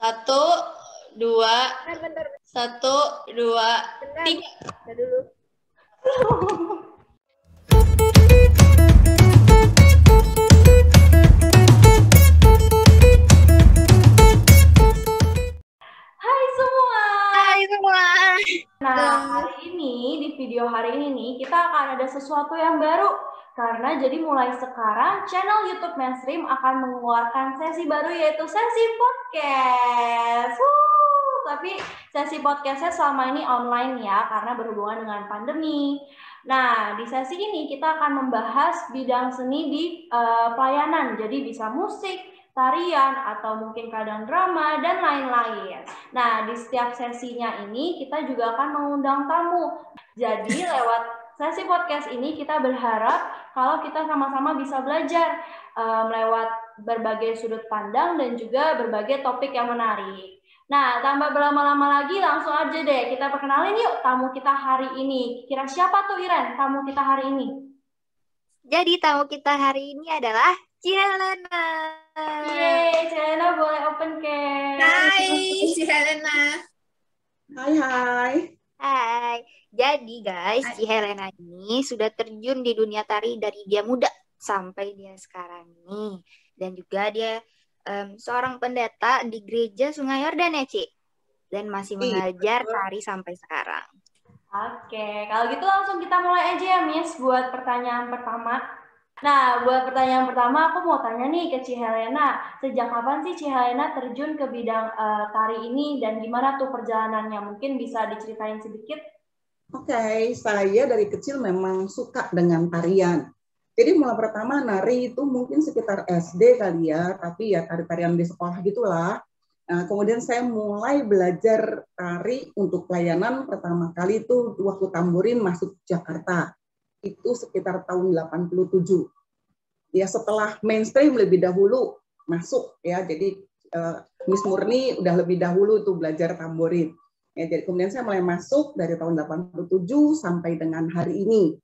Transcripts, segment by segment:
Satu, dua, Bentar. satu, dua, tiga. Bentar dulu. Hai semua. Hai semua. Nah, di video hari ini nih, kita akan ada sesuatu yang baru. Karena jadi mulai sekarang, channel YouTube Mainstream akan mengeluarkan sesi baru, yaitu sesi podcast. Tapi sesi podcastnya selama ini online ya, karena berhubungan dengan pandemi. Nah, di sesi ini kita akan membahas bidang seni di pelayanan. Jadi bisa musik, tarian, atau mungkin kadang drama, dan lain-lain. Nah, di setiap sesinya ini kita juga akan mengundang tamu. Jadi lewat sesi podcast ini kita berharap kalau kita sama-sama bisa belajar lewat berbagai sudut pandang dan juga berbagai topik yang menarik. Nah, tanpa berlama-lama lagi, langsung aja deh kita perkenalin yuk tamu kita hari ini. Kira siapa tuh Iren tamu kita hari ini? Jadi tamu kita hari ini adalah Cihelena. Yeay, Cihelena boleh open cam. Hai, Cihelena. Hai. Hai. Jadi guys, Cihelena ini sudah terjun di dunia tari dari dia muda sampai dia sekarang nih. Dan juga dia seorang pendeta di gereja Sungai Yordan ya, Ci? Dan masih mengajar tari sampai sekarang. Oke, kalau gitu langsung kita mulai aja ya, Miss, buat pertanyaan pertama. Nah, buat pertanyaan pertama aku mau tanya nih ke Cihelena. Sejak kapan sih Cihelena terjun ke bidang tari ini dan gimana tuh perjalanannya? Mungkin bisa diceritain sedikit? Oke, saya dari kecil memang suka dengan tarian. Jadi mulai pertama nari itu mungkin sekitar SD kali ya, tapi ya tari-tarian di sekolah gitulah. Nah, kemudian saya mulai belajar tari untuk pelayanan pertama kali itu waktu Tamborin masuk Jakarta. Itu sekitar tahun 87. Ya setelah Mainstream lebih dahulu masuk ya, jadi Miss Murni udah lebih dahulu tuh belajar Tamborin. Ya, jadi kemudian saya mulai masuk dari tahun 87 sampai dengan hari ini.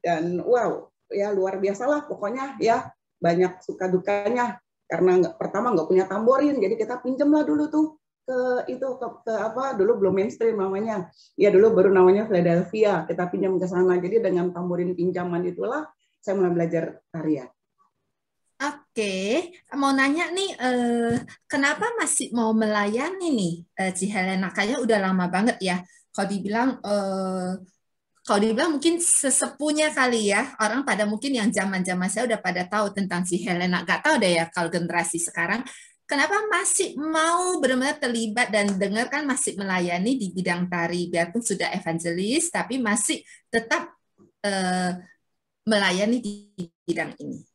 Dan wow, ya luar biasa lah pokoknya ya, banyak suka dukanya karena pertama nggak punya tamborin, jadi kita pinjam lah dulu tuh ke apa dulu belum Mainstream namanya, ya dulu baru namanya Philadelphia, kita pinjam ke sana. Jadi dengan tamborin pinjaman itulah saya mulai belajar tarian. Oke, mau nanya nih, kenapa masih mau melayani nih, Cihelena? Kayaknya udah lama banget ya. Kalau dibilang mungkin sesepunya kali ya, orang pada mungkin yang zaman-zaman saya udah pada tahu tentang Cihelena. Gak tahu deh ya kalau generasi sekarang, kenapa masih mau benar-benar terlibat dan dengar kan masih melayani di bidang tari, biarpun sudah evangelis, tapi masih tetap melayani di bidang ini.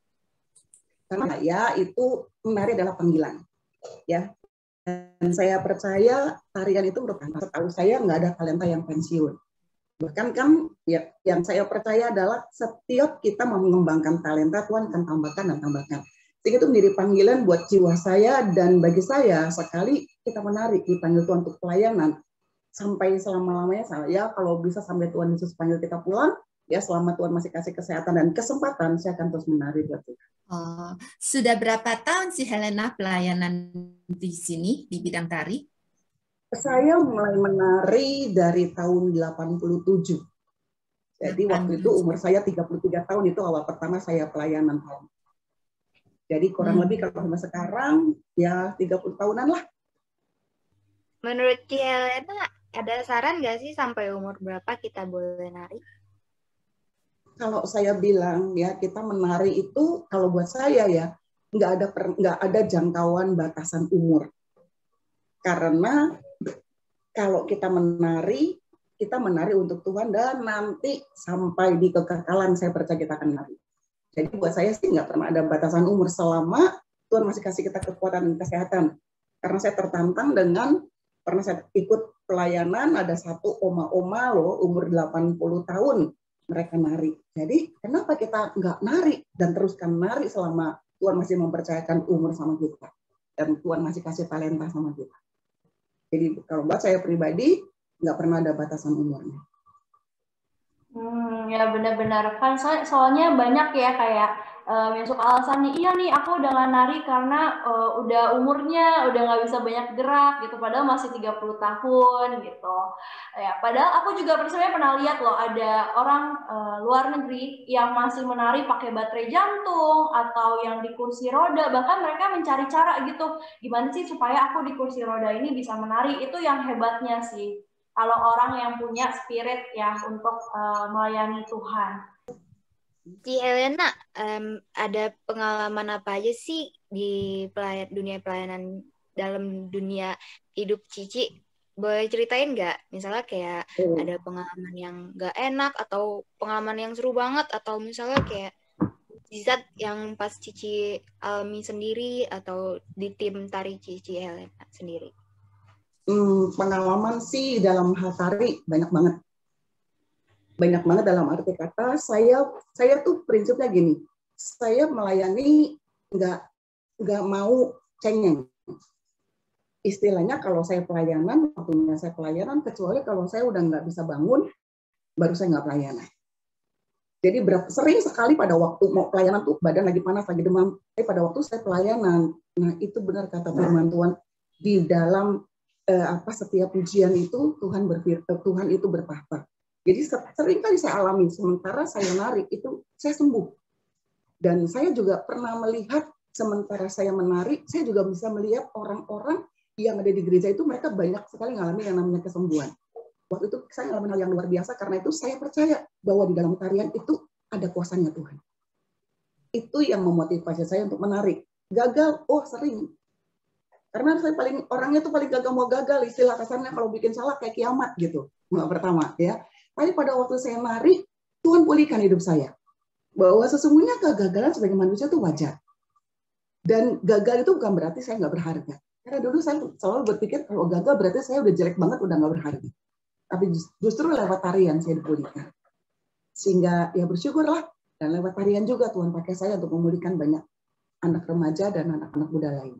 Karena ya itu menari adalah panggilan, ya. Dan saya percaya tarian itu merupakan, setahu saya nggak ada talenta yang pensiun. Bahkan kan ya, yang saya percaya adalah setiap kita mau mengembangkan talenta, Tuhan akan tambahkan dan tambahkan. Sehingga itu menjadi panggilan buat jiwa saya, dan bagi saya sekali kita menari dipanggil Tuhan untuk pelayanan sampai selama-lamanya. Saya kalau bisa sampai Tuhan Yesus panggil kita pulang, ya selama Tuhan masih kasih kesehatan dan kesempatan, saya akan terus menari buat Tuhan. Oh, sudah berapa tahun sih Helena pelayanan di sini di bidang tari? Saya mulai menari dari tahun 87. Jadi waktu itu umur saya 33 tahun, itu awal pertama saya pelayanan. Jadi kurang lebih kalau sama sekarang ya 30 tahunan lah. Menurut Cihelena, ada saran nggak sih sampai umur berapa kita boleh nari? Kalau saya bilang ya, kita menari itu kalau buat saya ya nggak ada jangkauan batasan umur. Karena kalau kita menari untuk Tuhan, dan nanti sampai di kekekalan saya percaya kita akan menari. Jadi buat saya sih nggak pernah ada batasan umur selama Tuhan masih kasih kita kekuatan dan kesehatan. Karena saya tertantang dengan, pernah saya ikut pelayanan, ada satu oma-oma loh umur 80 tahun mereka nari. Jadi kenapa kita nggak nari dan teruskan nari selama Tuhan masih mempercayakan umur sama kita dan Tuhan masih kasih talenta sama kita. Jadi kalau buat saya pribadi nggak pernah ada batasan umurnya. Ya benar-benar kan soalnya banyak ya kayak yang suka alasannya, iya nih aku udah nggak nari karena udah umurnya udah nggak bisa banyak gerak gitu, padahal masih 30 tahun gitu. Ya, padahal aku juga sebenarnya pernah lihat loh ada orang luar negeri yang masih menari pakai baterai jantung atau yang di kursi roda, bahkan mereka mencari cara gitu, gimana sih supaya aku di kursi roda ini bisa menari. Itu yang hebatnya sih kalau orang yang punya spirit ya untuk melayani Tuhan. Ci Helena, ada pengalaman apa aja sih di dunia pelayanan dalam dunia hidup Cici? Boleh ceritain nggak? Misalnya kayak ada pengalaman yang nggak enak atau pengalaman yang seru banget, atau misalnya kayak mukjizat yang pas Cici alami sendiri atau di tim tari Cici Helena sendiri. Pengalaman sih dalam hal tari banyak banget. Banyak banget dalam arti kata, saya tuh prinsipnya gini, saya melayani nggak mau cengeng. Istilahnya kalau saya pelayanan, waktunya saya pelayanan, kecuali kalau saya udah nggak bisa bangun, baru saya nggak pelayanan. Jadi sering sekali pada waktu mau pelayanan tuh badan lagi panas, lagi demam, tapi pada waktu saya pelayanan, nah itu benar kata firman Tuhan, di dalam setiap ujian itu Tuhan itu bertahta. Jadi sering kali saya alami, sementara saya nari itu saya sembuh. Dan saya juga pernah melihat sementara saya menari, saya juga bisa melihat orang-orang yang ada di gereja itu mereka banyak sekali mengalami yang namanya kesembuhan. Waktu itu saya mengalami hal yang luar biasa, karena itu saya percaya bahwa di dalam tarian itu ada kuasanya Tuhan. Itu yang memotivasi saya untuk menari. Gagal, sering. Karena saya orangnya tuh paling gagal mau gagal, istilah kasarnya kalau bikin salah kayak kiamat gitu. Pertama ya. Tapi pada waktu saya nari, Tuhan pulihkan hidup saya. Bahwa sesungguhnya kegagalan sebagai manusia itu wajar. Dan gagal itu bukan berarti saya nggak berharga. Karena dulu saya selalu berpikir kalau gagal berarti saya udah jelek banget, udah nggak berharga. Tapi justru lewat tarian saya dipulihkan. Sehingga ya bersyukurlah. Dan lewat tarian juga Tuhan pakai saya untuk memulihkan banyak anak remaja dan anak-anak muda lain.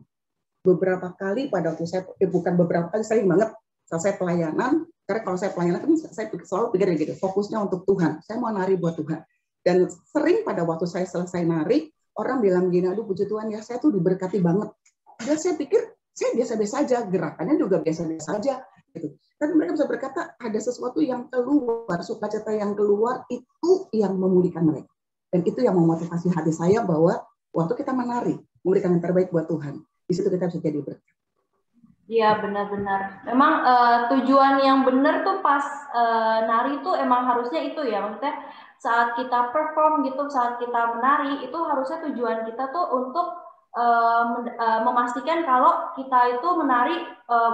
Beberapa kali pada waktu saya, bukan beberapa kali, sering banget selesai pelayanan. Karena kalau saya pelayanan kan saya selalu pikir gitu, fokusnya untuk Tuhan. Saya mau nari buat Tuhan. Dan sering pada waktu saya selesai nari, orang bilang gini, aduh puji Tuhan ya, saya tuh diberkati banget. Dan saya pikir, saya biasa-biasa aja, gerakannya juga biasa-biasa aja. Gitu. Tapi mereka bisa berkata, ada sesuatu yang keluar, sukacita yang keluar, itu yang memulihkan mereka. Dan itu yang memotivasi hati saya bahwa waktu kita menari, memberikan yang terbaik buat Tuhan. Di situ kita bisa jadi berkat. Iya benar-benar. Memang tujuan yang benar tuh pas nari tuh emang harusnya itu ya. Maksudnya saat kita perform gitu, saat kita menari itu harusnya tujuan kita tuh untuk memastikan kalau kita itu menari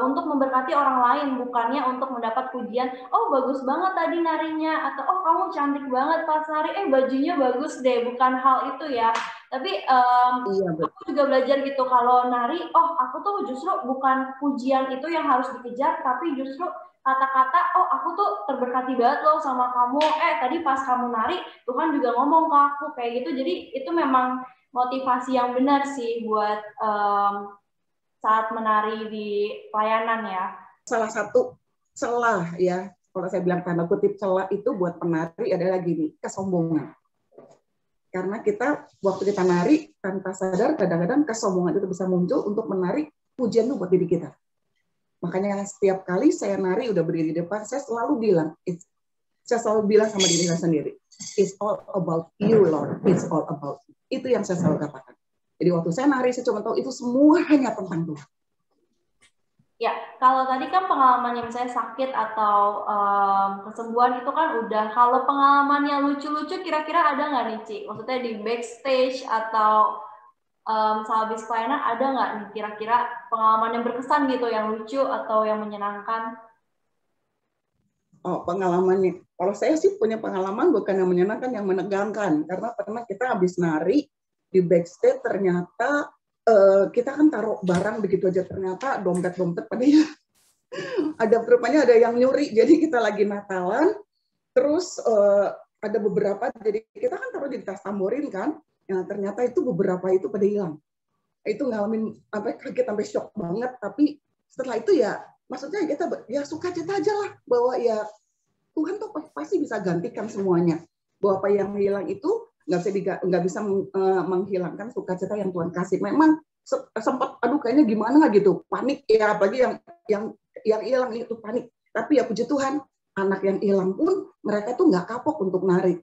untuk memberkati orang lain, bukannya untuk mendapat pujian. Oh bagus banget tadi narinya, atau oh kamu cantik banget pas nari, bajunya bagus deh. Bukan hal itu ya. Tapi aku juga belajar gitu kalau nari, aku tuh justru bukan pujian itu yang harus dikejar, tapi justru kata-kata, aku tuh terberkati banget loh sama kamu. Tadi pas kamu nari, Tuhan juga ngomong ke aku kayak gitu. Jadi itu memang motivasi yang benar sih buat saat menari di pelayanan ya. Salah satu celah ya, kalau saya bilang tanda kutip celah itu buat penari adalah gini, kesombongan. Karena kita waktu kita nari tanpa sadar kadang-kadang kesombongan itu bisa muncul untuk menarik pujian itu buat diri kita. Makanya setiap kali saya nari udah berdiri di depan, saya selalu bilang sama diri saya sendiri, it's all about you Lord, it's all about you. Itu yang saya selalu katakan. Jadi waktu saya nari saya cuma tahu itu semua hanya tentang Tuhan. Ya, kalau tadi kan pengalaman yang misalnya sakit atau kesembuhan itu kan udah. Kalau pengalaman yang lucu-lucu kira-kira ada nggak nih, Ci? Maksudnya di backstage atau sehabis pelayanan ada nggak nih kira-kira pengalaman yang berkesan gitu, yang lucu atau yang menyenangkan? Oh, pengalamannya. Kalau saya sih punya pengalaman bukan yang menyenangkan, yang menegangkan. Karena pernah kita habis nari di backstage ternyata kita kan taruh barang begitu aja, ternyata dompet-dompet pada rupanya ada yang nyuri. Jadi kita lagi Natalan, terus ada beberapa, jadi kita kan taruh di tas tamborin kan, ternyata itu beberapa itu pada hilang. Itu ngalamin sampai kaget, sampai shock banget. Tapi setelah itu ya, maksudnya kita ya sukacita aja lah, bahwa ya Tuhan tuh pasti bisa gantikan semuanya. Bahwa apa yang hilang itu nggak bisa menghilangkan sukacita yang Tuhan kasih. Memang sempat aduh kayaknya gimana gitu, panik ya, apalagi yang hilang itu panik. Tapi ya puji Tuhan, anak yang hilang pun mereka tuh nggak kapok untuk nari.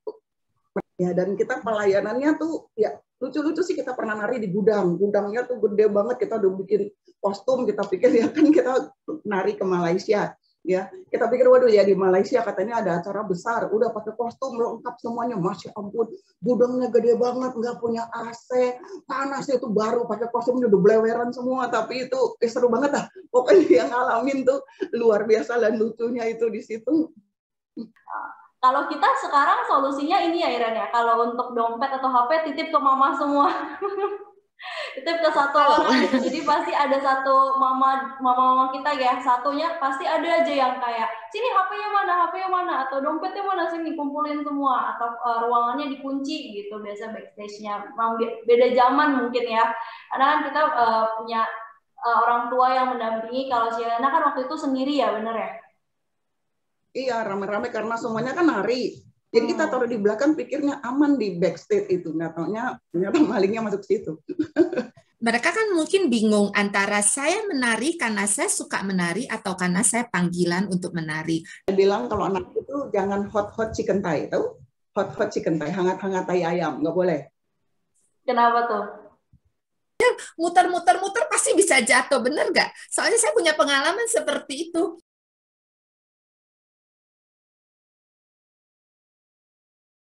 Ya, dan kita pelayanannya tuh ya lucu-lucu sih. Kita pernah nari di gudangnya tuh gede banget, kita udah bikin kostum, kita pikir ya kan kita nari ke Malaysia. Ya, kita pikir waduh ya di Malaysia katanya ada acara besar, udah pakai kostum lengkap semuanya, masya ampun, gudangnya gede banget, nggak punya AC, panas itu baru pakai kostumnya udah bleweran semua, tapi itu seru banget lah. Pokoknya yang ngalamin tuh luar biasa dan lucunya itu di situ. Kalau kita sekarang solusinya ini ya Iren ya, kalau untuk dompet atau HP titip ke mama semua. Titip ke satu orang gitu. Jadi pasti ada satu mama kita ya, satunya pasti ada aja yang kayak sini HP-nya mana atau dompetnya mana, sini kumpulin semua, atau ruangannya dikunci gitu, biasa backstage-nya. Beda zaman mungkin ya. Karena kan kita punya orang tua yang mendampingi. Kalau si Helena kan waktu itu sendiri ya, bener ya? Iya, rame-rame karena semuanya kan nari. Jadi kita taruh di belakang, pikirnya aman di backstage itu. Nggak taunya ternyata malingnya masuk situ. Mereka kan mungkin bingung antara saya menari karena saya suka menari atau karena saya panggilan untuk menari. Saya bilang kalau anak itu jangan hot chicken thigh, tahu? Hot chicken thigh, hangat-hangat tai ayam, nggak boleh. Kenapa tuh? Muter-muter pasti bisa jatuh, bener nggak? Soalnya saya punya pengalaman seperti itu.